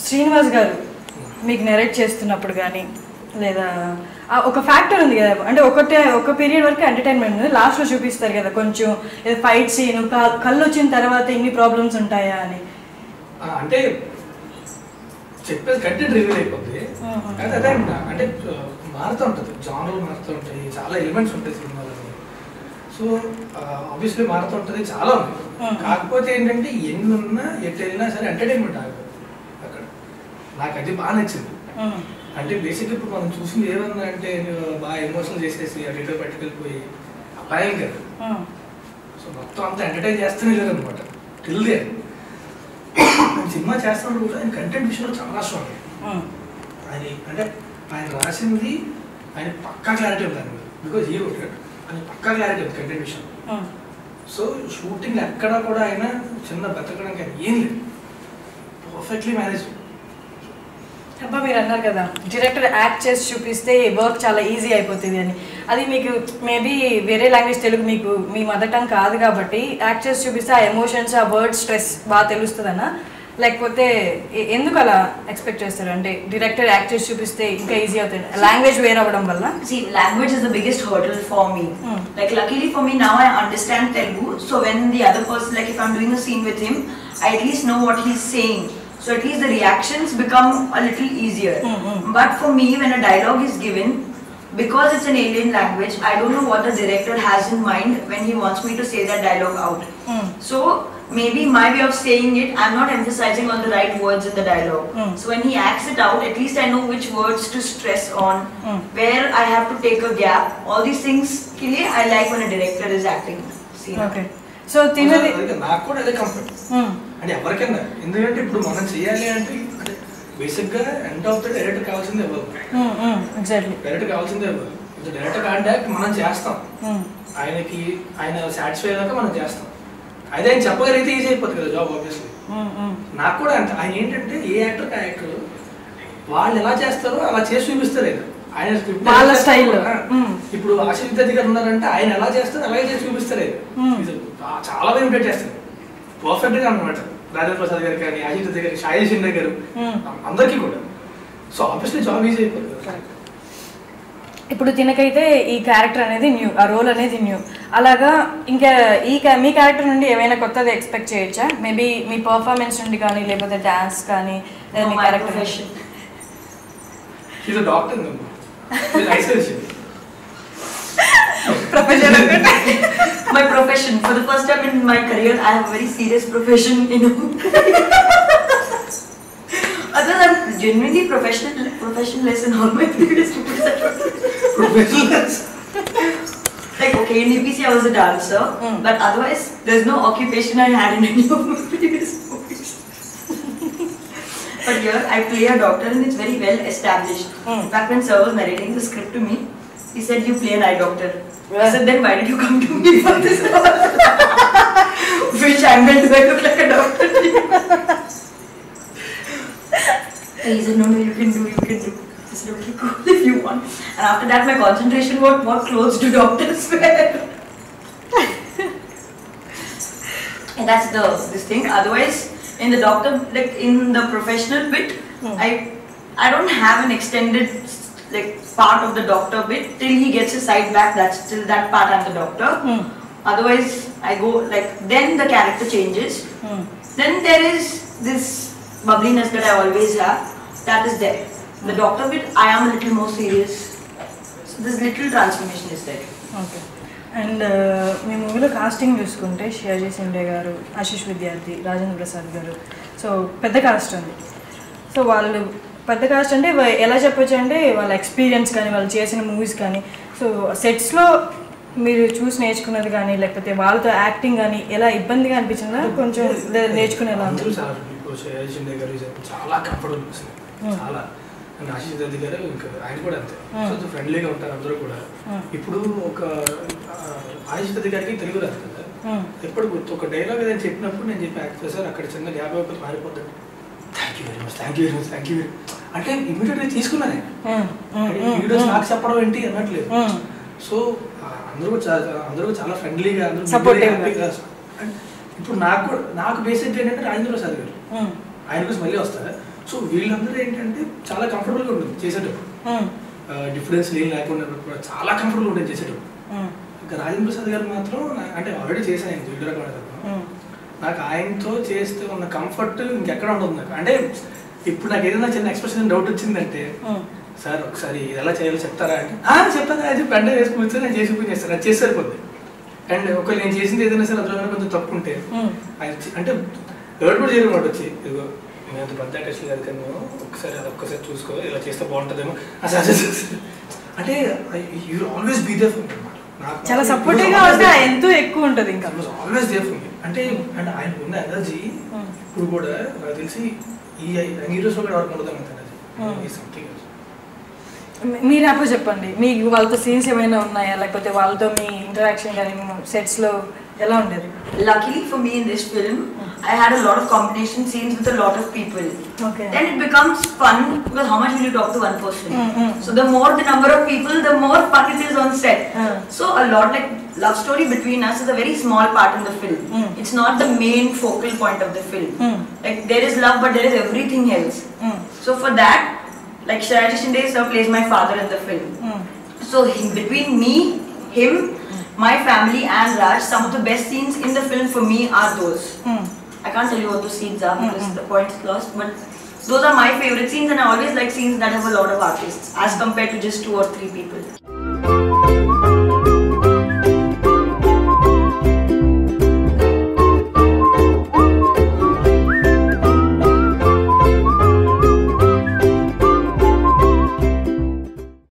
శ్రీనివాస్ గారు మీకు నెరేట్ చేస్తున్నప్పుడు కానీ లేదా ఒక ఫ్యాక్టర్ ఉంది కదా, అంటే ఒక పీరియడ్ వరకు ఎంటర్టైన్మెంట్ ఉంది, లాస్ట్లో చూపిస్తారు కదా కొంచెం ఫైట్ సీన్, కళ్ళు వచ్చిన తర్వాత ఇన్ని ప్రాబ్లమ్స్ ఉంటాయా అని. అంటే చెప్పేది కంటెంట్ రివీల్ అయిపోద్ది. అదే అంటే మారుతూ ఉంటుంది, జానర్లు మారుతూ ఉంటాయి, చాలా ఎలిమెంట్స్ ఉంటాయి సినిమాలో. సో ఆబ్వియస్లీ మారుతూ ఉంటుంది, చాలా ఉంది. కాకపోతే ఏంటంటే ఎన్ని ఉన్నా ఎటు వెళ్ళినా సరే ఎంటర్టైన్మెంట్ ఆగదు అక్కడ. నాకు అది బాగా నచ్చింది. అంటే బేసిక్గా ఇప్పుడు మనం చూసింది ఏమన్నా అంటే బాగా ఎమోషనల్ చేసేసి అటు ఇటు పట్టుకెళ్ళిపోయి అపాయం కాదు. సో మొత్తం అంతా ఎంటర్టైన్ చేస్తూనే లేదనమాట టిల్ దే. సినిమా చేస్తున్నప్పుడు కూడా ఆయన కంటెంట్ విషయంలో చాలా స్ట్రాంగ్. ఆయన అంటే ఆయన రాసింది ఆయన పక్కా క్లారిటీ ఉంటుంది, బికాజ్ హీరో ఆయన పక్కా క్లారిటీ ఉంది కంటెంట్ విషయంలో. సో షూటింగ్ ఎక్కడా కూడా ఆయన చిన్న బతకడానికి ఆయన ఏం లేదు, పర్ఫెక్ట్లీ మేనేజ్. అబ్బా మీరు అన్నారు కదా డైరెక్టర్ యాక్ట్ చేసి చూపిస్తే వర్క్ చాలా ఈజీ అయిపోతుంది అని. అది మీకు మేబీ వేరే లాంగ్వేజ్ తెలుగు మీకు మీ మదర్ టంగ్ కాదు కాబట్టి యాక్ట్ చేసి చూపిస్తే ఆ ఎమోషన్స్ ఆ వర్డ్ స్ట్రెస్ బాగా తెలుస్తుందన్నా, లేకపోతే ఎందుకు అలా ఎక్స్పెక్ట్ చేస్తారు? అంటే డైరెక్టర్ యాక్ట్ చేసి చూపిస్తే ఇంకా ఈజీ అవుతుంది లాంగ్వేజ్ వేర్ అవ్వడం వల్ల. See, language is the biggest hurdle for me. Like luckily for me now I understand Telugu, so when the other person, like if I'm doing a scene with him, I at least know what he's saying. So at least the reactions become a little easier. But for me, when a dialogue is given, because it's an alien language, I don't know what the director has in mind when he wants me to say that dialogue out. So maybe my way of saying it, I'm not emphasizing on the right words in the dialogue. So when he acts it out, at least I know which words to stress on, where I have to take a gap. All these things, I like when a director is acting. Okay. So Tinadi, నాకు కూడా అదే comfort అంటే ఎవరికైనా. ఎందుకంటే ఇప్పుడు మనం చేయాలి అంటే బేసిక్గా ఎండ్ ఆఫ్ ద డైరెక్టర్ కావాల్సిందే ఎవరు, డైరెక్టర్ కావాల్సిందే ఎవరు. డైరెక్టర్ కాంటాక్ట్ మనం చేస్తాం, ఆయనకి ఆయన సాటిస్ఫై అయ్యాక మనం చేస్తాం. అదే ఆయన చెప్పగలిగితే ఈజీ అయిపోతుంది కదా జాబ్ ఆబ్వియస్లీ. నాకు కూడా అంత. ఆయన ఏంటంటే ఏ యాక్టర్ ఆ యాక్టర్ వాళ్ళు ఎలా చేస్తారో అలా చేసి చూపిస్తారు. ఆయన వాళ్ళ స్టైల్. ఇప్పుడు ఆశీష్ విద్యార్థి గారు ఉన్నారంటే ఆయన ఎలా చేస్తారు అలాగే చేసి చూపిస్తారు. చాలా బాగా ఇమిటేట్ చేస్తారు పర్ఫెక్ట్ గా అనమాట. రాజేంద్ర ప్రసాద్ గారు కానీ, ఆశీష్ విద్యార్థి గారు, షాయి షిండే గారు, అందరికీ కూడా. సో ఆబ్వియస్లీ జాబ్ ఈజీ అయిపోతుంది. ఇప్పుడు తినకైతే ఈ క్యారెక్టర్ అనేది న్యూ, ఆ రోల్ అనేది న్యూ. అలాగా ఇంకా మీ క్యారెక్టర్ నుండి ఏమైనా కొత్తది ఎక్స్పెక్ట్ చేయొచ్చా? మేబీ మీ పర్ఫార్మెన్స్ నుండి కానీ, లేకపోతే డాన్స్ కానీ, మీ character profession. My profession. For the first time in my career, I have a very serious profession, you know. Otherwise, I'm genuinely professionless in all my previous professionless. Like, okay, in UPC I was a dancer, but otherwise, there's no occupation I had in any of my previous movies. But here, I play a doctor and it's very well established. In fact, when sir was narrating the script to me, he said, you play an eye doctor. I said, then why did you come to me for this role? Which angle do I look like a doctor? He said, no, you can do. I said, okay, cool, if you want. And after that, my concentration was, what clothes do doctors wear? And that's this thing. Otherwise, in the doctor, like in the professional bit, I don't have an extended like part of the doctor bit till he gets his sight back. That's till that part I'm the doctor. Otherwise I go like, then the character changes. Then there is this bubbliness that I always have, that is there. The doctor bit I am a little more serious, so this little transformation is there. Okay. And మీ మూవీలో casting చూసుకుంటే షియాజీ సిండే గారు, ఆశీష్ విద్యార్థి, రాజేంద్ర ప్రసాద్ గారు, so పెద్ద cost ఉంది. So వాళ్ళు పెద్ద కాస్ట్ అంటే ఎలా చెప్పొచ్చు అంటే వాళ్ళ ఎక్స్పీరియన్స్ కానీ, వాళ్ళు చేసిన మూవీస్ కానీ, సో సెట్స్లో మీరు చూసి నేర్చుకున్నది కానీ, లేకపోతే వాళ్ళతో యాక్టింగ్ కానీ ఎలా ఇబ్బందిగా అనిపించిందా? కొంచెం నేర్చుకునేలా చాలా కంఫర్టబుల్ చాలా. అండ్ ఆశీష్ విద్యార్థి గారు ఇంకా ఆయన కూడా అంతే, కొంచెం ఫ్రెండ్లీగా ఉంటారు అందరూ కూడా. ఇప్పుడు ఒక ఆశీష్ విద్యార్థి గారికి తెలుగు రాదు కదా, ఎప్పుడు ఒక డైలాగ్ ఏదైనా చెప్పినప్పుడు నేను చెప్పి యాక్ట్ చేశారు, అక్కడ చిన్న గ్యాప్ అయిపోతే మారిపోతాడు. థ్యాంక్ యూ వెరీ మచ్ అంటే ఇమీడియట్గా తీసుకున్నాను. వీడియోస్ నాకు చెప్పడం ఏంటి అన్నట్లేదు. సో అందరూ చాలా ఫ్రెండ్లీగా, అందరూ ఇప్పుడు నాకు బేసిక్ ఏంటంటే రాజేంద్ర ప్రసాద్ గారు, ఆయన కోసం మళ్ళీ వస్తారు. సో వీళ్ళందరూ ఏంటంటే చాలా కంఫర్టబుల్గా ఉంటుంది చేసేటప్పుడు, డిఫరెన్స్ ఏం లేకుండా చాలా కంఫర్టబుల్ ఉంటుంది చేసేటప్పుడు. ఇంకా రాజేంద్ర ప్రసాద్ గారు మాత్రం అంటే ఆల్రెడీ చేశాను ఆయన వీడియో, నాకు ఆయనతో చేస్తే ఉన్న కంఫర్ట్ ఇంకెక్కడ ఉండదు నాకు. అంటే ఇప్పుడు నాకు ఏదైనా చిన్న ఎక్స్ప్రెషన్ డౌట్ వచ్చిందంటే, సార్ ఒకసారి ఎలా చేయాలో చెప్తారా అంటే చెప్తాను అది చెప్పి వెంటనే వేసి కూర్చొని నేను చేసి చేస్తాను, అది చేసి సరిపోద్ది. అండ్ ఒకవేళ నేను చేసింది ఏదైనా సరే అందులో కొంచెం తప్పు ఉంటే ఆయన అంటే ఎవరు కూడా చేయడం వచ్చి ఇదిగో నేను అంత పెద్ద టెస్ట్ కాదు కానీ ఒకసారి అది ఒక్కసారి చూసుకో, ఇలా చేస్తే బాగుంటుందేమో అంటే you always be there for me అన్నమాట. చాలా సపోర్టివ్ గా ఉంటే ఎంతో ఎక్కువ ఉంటుంది. ఇంకా ఆల్వేస్ దేర్ ఫర్ మీ అంటే అండ్ ఆయన ఉన్న ఎనర్జీ ఇప్పుడు కూడా నాకు తెలిసి ఈ హీరోస్ కూడా ఎవరికి ఉండదు అంత ఎనర్జీ. సంథింగ్ మీరు అప్పుడు చెప్పండి, మీకు వాళ్ళతో సీన్స్ ఏమైనా ఉన్నాయా, లేకపోతే వాళ్ళతో మీ ఇంటరాక్షన్ కానీ సెట్స్ లో ఎలా ఉండేది? Luckily for me in this film, I had a lot of combination scenes with a lot of people. Okay. Then it becomes fun because how much will you talk to one person? So the more the number of people, the more fun it is on set. So a lot like love story between us is a very small part in the film. It's not the main focal point of the film. Like there is love, but there is everything else. So for that, like Sharaji Shinde sir plays my father in the film. So between me, him, my family and Raj, some of the best scenes in the film for me are those. I can't tell you what those scenes are because the point is lost, but those are my favorite scenes, and I always like scenes that have a lot of artists as compared to just 2 or 3 people.